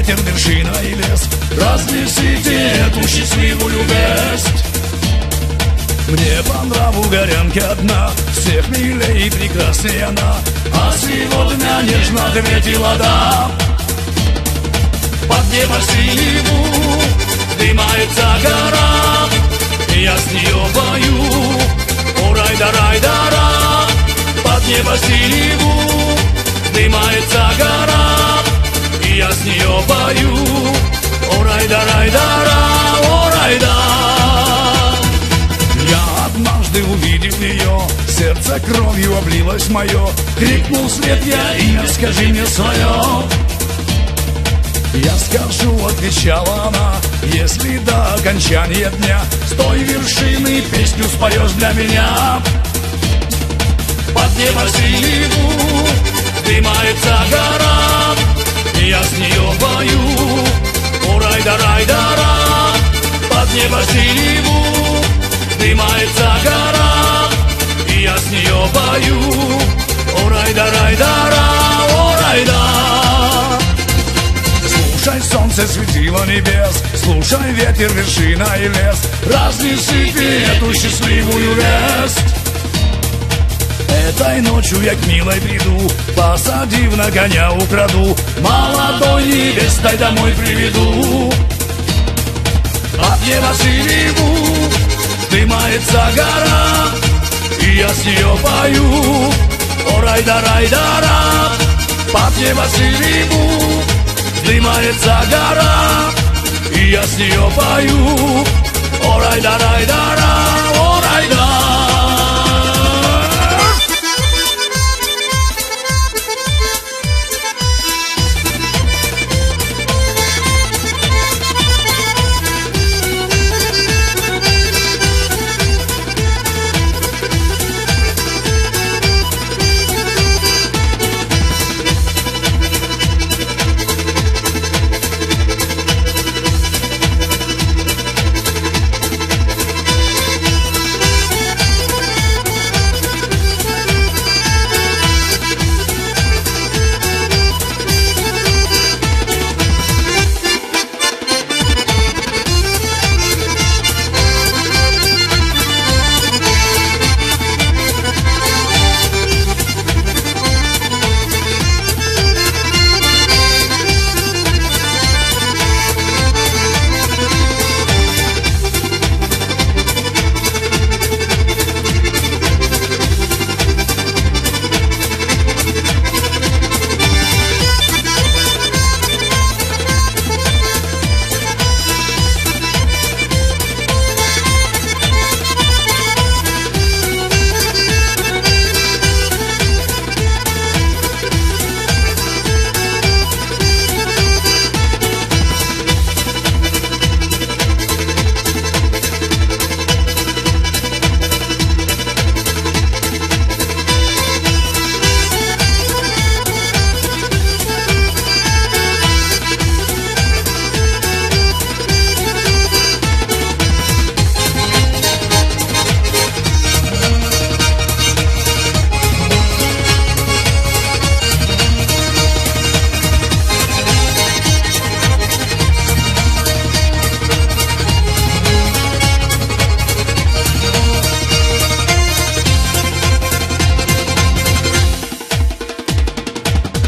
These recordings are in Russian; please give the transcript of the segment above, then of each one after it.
ветер, вершина и лес, разнесите эту счастливую весть. Мне по нраву горянки одна, всех милее и прекраснее она, а сегодня нежно ответила да. Под небо синеву вздымается гора, и я с нее пою, о райда-райда-ра. Под небо синеву вздымается гора, и я с нее пою, о райда-райда-ра, о райда. Я однажды увидел ее, сердце кровью облилось мое, крикнул вслед я: имя скажи мне свое. Я скажу, отвечала она, если до окончания дня с той вершины песню споешь для меня. Под небо синеву вздымается гора, и я с нее пою, о райда-райда-ра. Под небо синеву вздымается гора, и я с нее пою, о райда-райда-ра, о райда. Слушай, солнце, светило небес, слушай, ветер, вершина и лес, разнесите эту счастливую весть. Этой ночью я к милой приду, посадив на коня украду, молодой невестой домой приведу. Под небо синеву вздымается гора, и я с нее пою, о райда-райда-ра. Под небо синеву вздымается гора, и я с нее пою, о райда-райда-ра, о райда.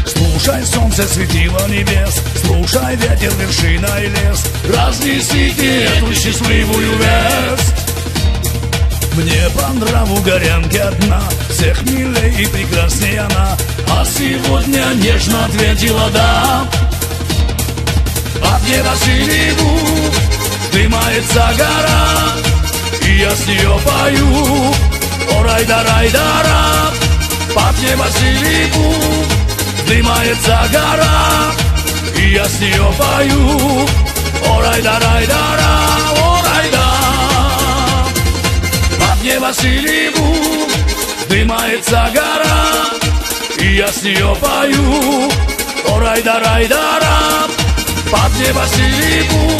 Слушай, солнце, светило небес, слушай, ветер, вершина и лес, разнесите эту счастливую весть. Мне по нраву горянки одна, всех милей и прекрасней она, а сегодня нежно ответила да. Под небо синеву вздымается гора, и я с нее пою, о райда-райда-ра. Под небо синеву вздымается гора, и я с нее пою, о райда-райда-ра, о райда. Под небо синеву вздымается гора, и я с нее пою, о райда-райда-ра. Под небо синеву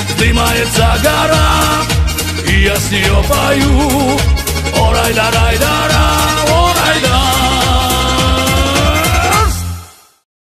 вздымается гора, и я с нее пою, о райда-райда-ра, о райда.